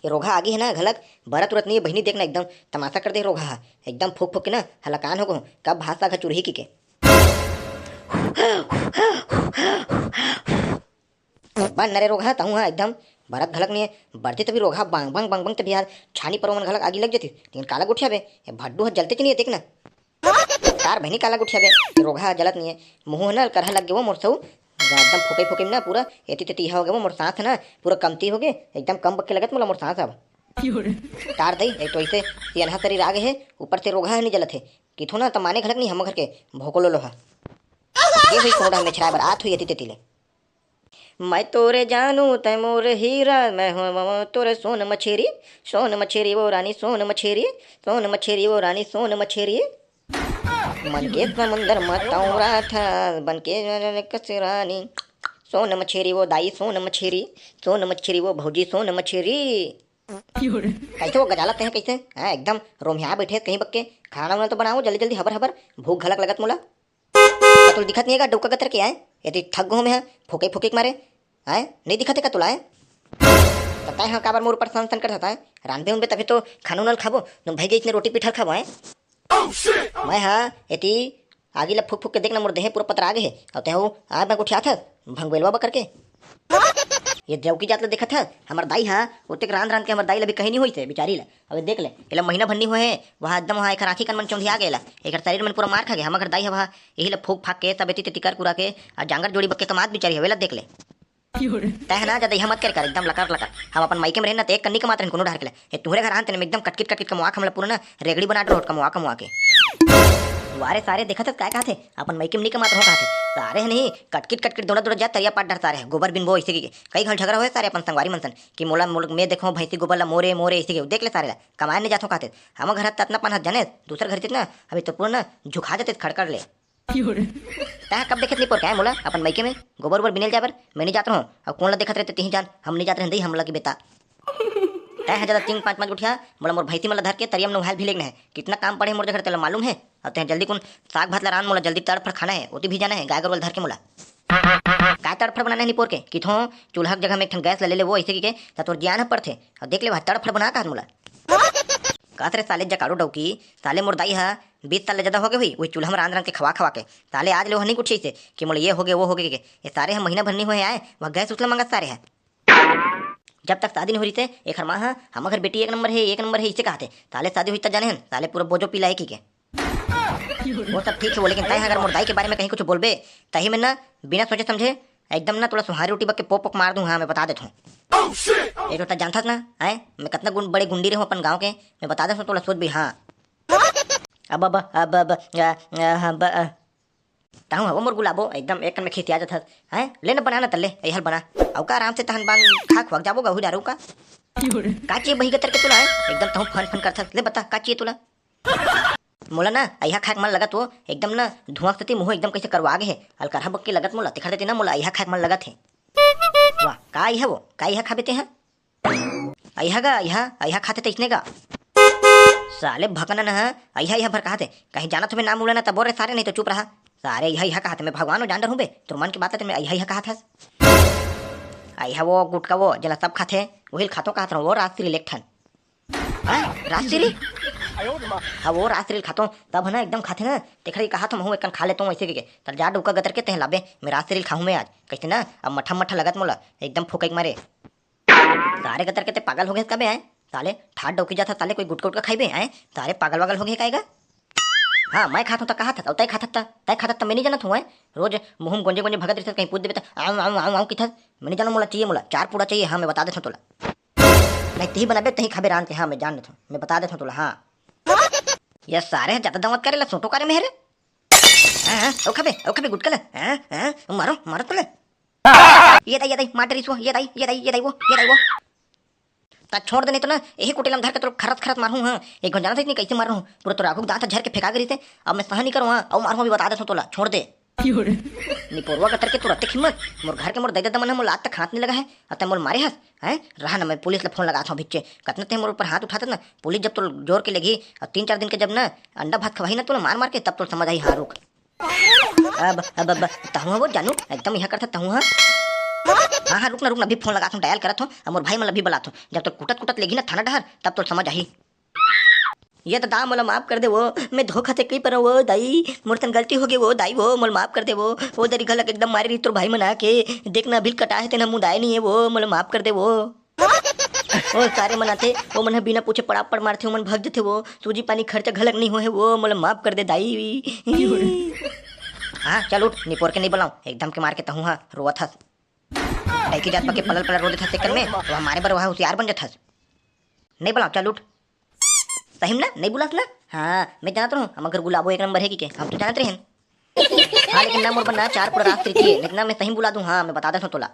ये रोगा आगे है ना घलक बरा तुरंत नहीं बहनी देखना एकदम तमाशा कर दे रोगा एकदम फूक फूक के ना हलकान हो गो कब भाषा का चुरही की के बन नरे रोगा ताऊ हाँ एकदम भरत घलक नहीं बढ़ते तभी रोगा बांग बांग बांग बांग तभी यार छानी पर मन घलक आगे लग जाती लेकिन काला गुठिया बे ये भड्डू जलते कि नहीं देखना तार बहनी काला गुठिया बे रोगा जलत नहीं है मुँह ना करहा लग गया वो मोरसऊ एकदम फूके फूके में ना पूरा एती तेती हो गया वो मोर सांस है ना पूरा कमती हो गए एकदम कम बक्के लगत मोला मोर सांस अब तार दई एक तो ऐसे यनहा शरीर आगे है ऊपर से रोगा है नहीं जलत है किथो ना तमाने घलक नहीं हम घर के भोकलो लोहा ये हुई कोड़ा में छराबर आत हुई एती तेती ले मैं तोरे जानू तै मोर हीरा मैं हूँ तोरे सोन मछेरी वो रानी सोन मछेरी वो रानी सोन मछेरी मन के समंदर मतौरा था बन के कसरानी सोन मछेरी वो दाई सोन मछेरी वो भौजी सोन मछेरी कैसे वो गजालत है कैसे हाँ एकदम रोमिया बैठे कहीं बक्के खाना वाना तो बनाओ जल्दी जल्दी हबर हबर भूख घलक लगत मोला तो दिखत नहीं है डुका गतर के आए यदि ठग हो में है फूके फूके मारे आए नहीं दिखत है का तुला पता है हाँ काबर मोर ऊपर सन कर सकता है रानबे उनबे तभी तो खाना उनल खाबो तुम भाई गई इतने रोटी पिठल खाबो है मैं हाँ एती आगे ला फूक फूक के देखना मोर देह पूरा पत्र आगे है और ते हो आज मैं उठा था भंगवेलवा बकर के ये जौकी जात ला देखा था हमार दाई हाँ उते रांध रांध के हमार दाई ला भी कहीं नहीं हुई थे बेचारी ला अब देख ले एला महीना भरनी हुए है वहाँ एकदम वहाँ एक राखी कन मन चौंधिया गेला एक शरीर में पूरा मार खा गया हमार दाई है वहाँ यही ला फूक फाक के सब एती तेती कर कुरा के और जांगर जोड़ी बक्के कमात बेचारी हवेला देख ले तह ना ज्यादा मत कर एकदम लकर हम अपन माइके में रहना तो एक कन्नी कमात रहन कोनो ढार के ये तुहरे घर आते एकदम कटकिट कटकिट कमवा हमला पूरा ना रेगड़ी बना रोट कमवा के वारे सारे देखा था क्या थे अपन माइके में नहीं कमात हो कहा सारे नहीं कटकिट कटकिट दौड़ा दौड़ा जा तरिया पाट डर सारे गोबर बिन वो ऐसे की कई घल झगड़ा हुए सारे अपन संगवारी मनसन कि मोला मैं देखो भैंसी गोबर ला मोरे मोरे ऐसे के देख ले सारे कमाए नहीं जाते कहते हम घर इतना पान हाथ जाने दूसरे घर ना अभी तो पूरा ना झुका देते खड़कर ले कब देखत नहीं क्या मोला अपन माइके में गोबर वोबर बिनेल जाबर मैं नहीं जाता हूँ अब कौन ला देखत रहते तीन जान हम नहीं जाते हम लगी बेटा तय है ज्यादा 3-5 उठिया मोला मोर भैंसी मला धर के तरियम नहाल भी लेना है कितना काम पड़े मोर घर तेला मालूम है अब ते जल्दी कौन साग भात ला रान मोला जल्दी तड़फड़ खाना है ओती भी जाना है गाय गरवल धर के मोला का तड़फड़ बनाना है नहीं पोर के किथों चूल्हा जगह में एक गैस ले वो ऐसे की के तोर ज्ञान पड़थे और देख ले तड़फड़ बना का मोला कात रे साले जकाड़ो डौकी साले मोर दाई है 20 साल ज्यादा हो गए हुई वही चूल्हा में रांध रांध के खवा के साले आज ले नहीं कुछ से कि मोला ये हो गए वो हो गए ये सारे हम महीना भरनी हुए आए वह गैस उसला मंगत सारे है जब तक शादी नहीं हो रही थे एक हर माँ हम घर बेटी एक नंबर है इसे कहते साले शादी हुई तब जाने हैं साले पूरा बोझो पिलाए की के वो सब ठीक है वो लेकिन तय अगर मोर दाई के बारे में कहीं कुछ बोलबे तही में ना बिना सोचे समझे एकदम ना थोड़ा सुहारी रोटी बक के पोक मार दूँ हाँ मैं बता देता हूँ एक तो जानता ना है मैं कितना बड़े गुंडी रहे हूँ अपन गाँव के मैं बता देता हूँ थोड़ा सोच भी हाँ अब ताहू हवो मोर गुलाबो एकदम एक में खेती आ जाता है लेना बनाना तल्ले यहल बना औ का आराम से तहन बान खा खुआ जाबो गहू डारू का चाहिए बही गतर के तुला है एकदम तहू फन फन करथा ले बता का चाहिए तुला मोला ना अइहा खाक मन लगत हो एकदम ना धुआं सती मुंह एकदम कैसे करवा आगे है अलकरहा बक्के लगत मोला तिखा देती ना मोला अइहा खाक मन लगत है वाह का अइहा वो का अइहा खा बेते हैं अइहा खाते तो इसने का साले भकना ना अइहा भर कहा थे कहीं जाना तुम्हें नाम बोला ना तब बोल रहे सारे नहीं तो चुप रहा सारे यही कहा था मैं भगवान जान रहूँ बे तो मन की बात है मैं यही कहा था आई वो गुटका वो जला सब खाते वही खातो कहा था वो राष्ट्रीय इलेक्शन राष्ट्रीय हाँ वो राष्ट्रीय खातो तब है ना एकदम खाते ना देखा कहा तो मैं एक खा लेता हूँ ऐसे के तर जा डुका गतर के तह लाबे मैं राष्ट्रीय खाऊँ मैं आज कैसे ना अब मठा मठा लगत मोला एकदम फूक मारे सारे गतर के पागल हो गए कबे आए साले ठाट डौकी जाता साले कोई गुटका उटका खाई आए सारे पागल वागल हो गए काएगा हाँ मैं खाता हूँ कहा था तय खाता था मैं नहीं जानत हूँ रोज मुँह गोंजे गोंजे भगत रही कहीं पूछ देते आऊँ आऊँ आऊँ आऊँ किधर मैं नहीं जाना मोला चाहिए मोला 4 पूड़ा चाहिए हाँ मैं बता देता हूँ तोला नहीं तही बनाबे तही खाबे रान के हाँ मैं जान देता हूँ मैं बता देता हूँ तोला हाँ ये सारे ज्यादा दावत करे ला सोटो करे मेरे ओ खाबे गुटकल मारो मारो तोले ये दाई मार रही ये दाई वो ता छोड़ देने तो ना यही कुटेला में धर के तो खरत मारूं हाँ एक घंटा से नहीं कैसे मार रहा हूँ पूरा तो राखू दांत झर के फेंका गई थे अब मैं सह नहीं करूँ हाँ और मारूँ भी बता देता हूँ तोला छोड़ दे निपोरवा कतर के तुरंत हिम्मत मोर घर के मोर दे मन मोर लात तक हाथ नहीं लगा है अतः मोर मारे हस है रहा ना मैं पुलिस ला फोन लगाता हूँ भिच्चे कतना ते मोर ऊपर हाथ उठाते ना पुलिस जब तो जोर के लेगी और 3-4 दिन के जब ना अंडा भात खवाई ना तो मार के तब तो समझ आई हाँ रुक अब तहु वो जानू एकदम यहाँ करता तहु हाँ हाँ हाँ रुकना रुकना, अभी फोन लगाता हूँ, डायल करत हूँ और मोर भाई मतलब भी बुलाता हूँ। जब तक कुटत कुटत लेगी ना थाना डहर तब तो समझ आही। ये तो दाम मोला माफ कर दे वो, मैं धोखा से कहीं पर वो दाई, मोर तन गलती हो गई वो दाई, वो मोला माफ कर दे वो दरी गलक एकदम मारी रही तोर भाई मना के, देखना बिल कटा है तेना मुदाय नहीं है वो, मोला माफ कर दे वो। ओ सारे मनाते वो मन बिना पूछे पड़ापड़ मारते वो मन भाग जाते वो, सूजी पानी खर्चा घलक नहीं हो है वो, मोला माफ कर दे दाई। हाँ चल उठ, निपोर के नहीं बुलाऊं, एकदम के मार के तहूँ हाँ रोआ था की जात पके पलल पलल रो देता चक्कर में, तो हमारे बार वहाँ होशियार बन जाता। नहीं बुलाऊं, चल उठ। सही ना नहीं बुलास ना? हाँ मैं जानता हूँ, हम अगर गुलाबो एक नंबर है कि हम तो जानते हैं। हाँ लेकिन ना मोर बनना 4 पूरा रास्ते की है, लेकिन ना मैं सही बुला दूँ। हाँ मैं बता देता हूँ तोला।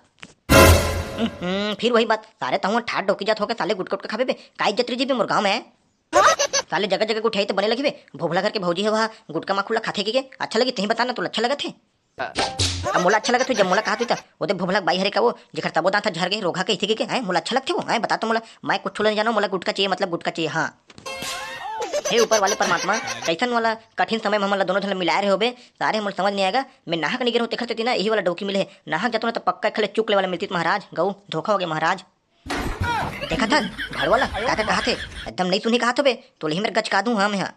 फिर वही बात, सारे तहु ठाट ढोकी जात होके साले गुटकुट के खाबे बे, का इज्जत रही जी मोर गाँव में। साले जगह जगह उठाई तो बने लगी बे, भोभला करके भौजी है वहाँ गुटका माखुला खाते के अच्छा लगी तही बताना, तोला अच्छा लगा थे? अब मोला अच्छा लगा था जब मोला कहा था ओदे भोभला बाई हरे का वो जेखर तबो दांत झर गए रोगा के इथे के हैं, मोला अच्छा लगथे वो हैं, बता तो मोला, मैं कुछ नहीं जानो, मोला गुटका चाहिए मतलब गुटका चाहिए। हाँ हे ऊपर वाले परमात्मा, कैसन वाला कठिन समय में हमला दोनों झन मिलाए रहे होबे, सारे हमला समझ नहीं आएगा। मैं नाहक नहीं गिरो देखते थे ना, यही वाला डोकी मिले, नाहक जातो ना तो पक्का खले चुकले वाला मिलती महाराज, गऊ धोखा हो गया महाराज। देखा था घर वाला क्या कहा थे, एकदम नहीं सुनी कहा तो बे, तो ही मेरे गचका दूं। हाँ मैं हाँ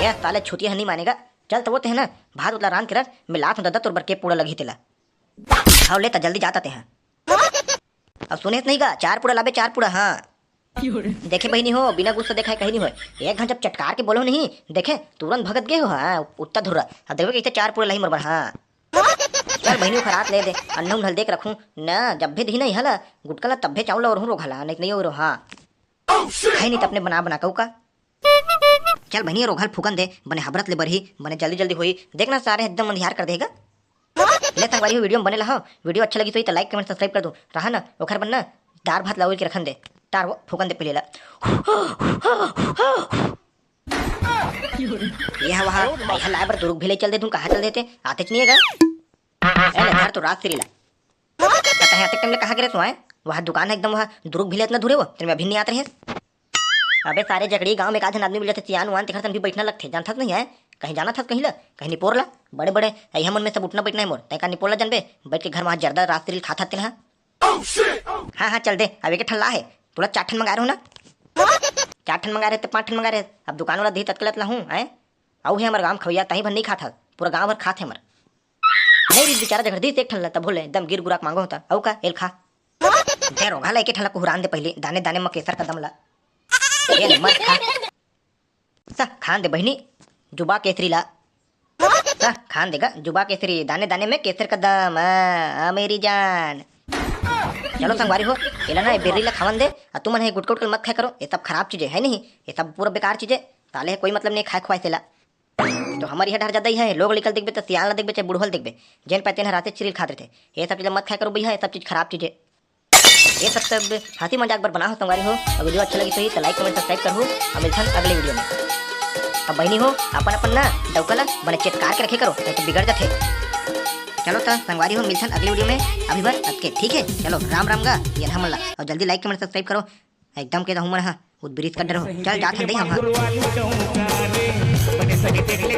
ये साले छुतिया नहीं मानेगा। चल तो वो ते है ना भात उतला रान के रख, मैं लात दादा तोर बर के पूरा लगी तेला। हाँ लेता जल्दी जाता ते हैं। अब सुने नहीं का 4 पूरा लाबे 4 पूरा। हाँ देखे बहनी हो, बिना गुस्सा देखा कहीं नहीं हो, एक घंटा जब चटकार के बोलो नहीं देखे तुरंत भगत गए हो। हाँ उत्ता धुरा अब देखो कैसे 4 पूरा लाई मरबर। हाँ चल बहनी खरात ले दे, अन्ना उन्हल देख रखूं ना, जब भी दी नहीं हला गुटकला तब भी चावल और हूँ रोघला नहीं हो। हाँ है नहीं तो अपने बना कहू का। चल बहनी रोघल फूकन दे, बने हबरत ले बरही, बने जल्दी जल्दी हुई, देखना सारे एकदम अंधियार कर देगा। ले संगवारी वीडियो में बने रहा, वीडियो अच्छा लगी तो लाइक कमेंट सब्सक्राइब कर दो। रहा ना ओखर बनना दार भात लाओ के रखन दे, तार वो फूकन दे पहले ला। ये वहाँ पैसा लाए बर दुरुक भी ले चल दे, तुम कहाँ चल देते आते नहीं है घर तो रात सिरीला पता है टाइम कहाँ गिरे तू आए, वहाँ दुकान है एकदम, वहाँ दुरुक भी ले इतना दूरे वो तेरे में अभी नहीं आते हैं। अबे सारे जगड़ी गांव में एक आधे आदमी मिल जाते सियान वान तेखर भी बैठना लगते, जानता नहीं है कहीं जाना था कहीं ला कहीं निपोर ला बड़े बड़े यही मन में सब उठना बैठना है मोर तय का निपोर ला जानबे बैठ के घर वहाँ जर्दा रात सिरील खाता तेल। हाँ हाँ चल दे अब एक ठल्ला है तुला 4 ठन मंगा रहे हो ना, 4 ठन मंगा रहे तो 5 ठन मंगा रहे, अब दुकान वाला दी तत्कलत ला हूँ है आऊ है हमारे गाँव खवैया तही भर नहीं खाता, पूरा गाँव भर खाते हमारे नहीं री बेचारा जगह दी एक ठल्ला तब बोले एकदम गिर गुराक मांगो होता औ का एल खा दे रोगा ला एक ठल्ला को हुरान दे पहले दाने दाने में केसर कदम ला ये मत खा सा खान दे बहनी जुबा केसरी ला सा खान देगा जुबा केसरी दाने दाने में केसर कदम मेरी जान। चलो संगवारी हो एला ना बेरी ला खावन दे, तुम मन है गुटकुट मत खाया करो, ये सब खराब चीजें है नहीं, ये सब पूरा बेकार चीजें साले है, कोई मतलब नहीं खाए खुआए सेला। तो हमारी यह डर ज्यादा ही है, लोग निकल देखबे तो सियान ला देखबे चाहे बुढ़वल देखबे जेन पैते न राते चिरिल खाते थे, ये सब चीजें मत खाया करो भैया, ये सब चीज खराब चीजें, ये सब हंसी मजाक पर बना हो संगवारी हो। और वीडियो अच्छा लगी तो लाइक कमेंट सब्सक्राइब करो, और मिलते हैं अगले वीडियो में। अब बहनी हो अपन अपन ना डौकला बने चेतकार के रखे करो नहीं तो बिगड़ जाते। चलो तो संगवारी हो मिलते हैं अगले वीडियो में, अभी बार के ठीक है चलो राम राम गा ये हमला, और जल्दी लाइक कमेंट सब्सक्राइब करो एकदम के। हाँ उद ब्रिज का डर हो चल जाते हैं हम।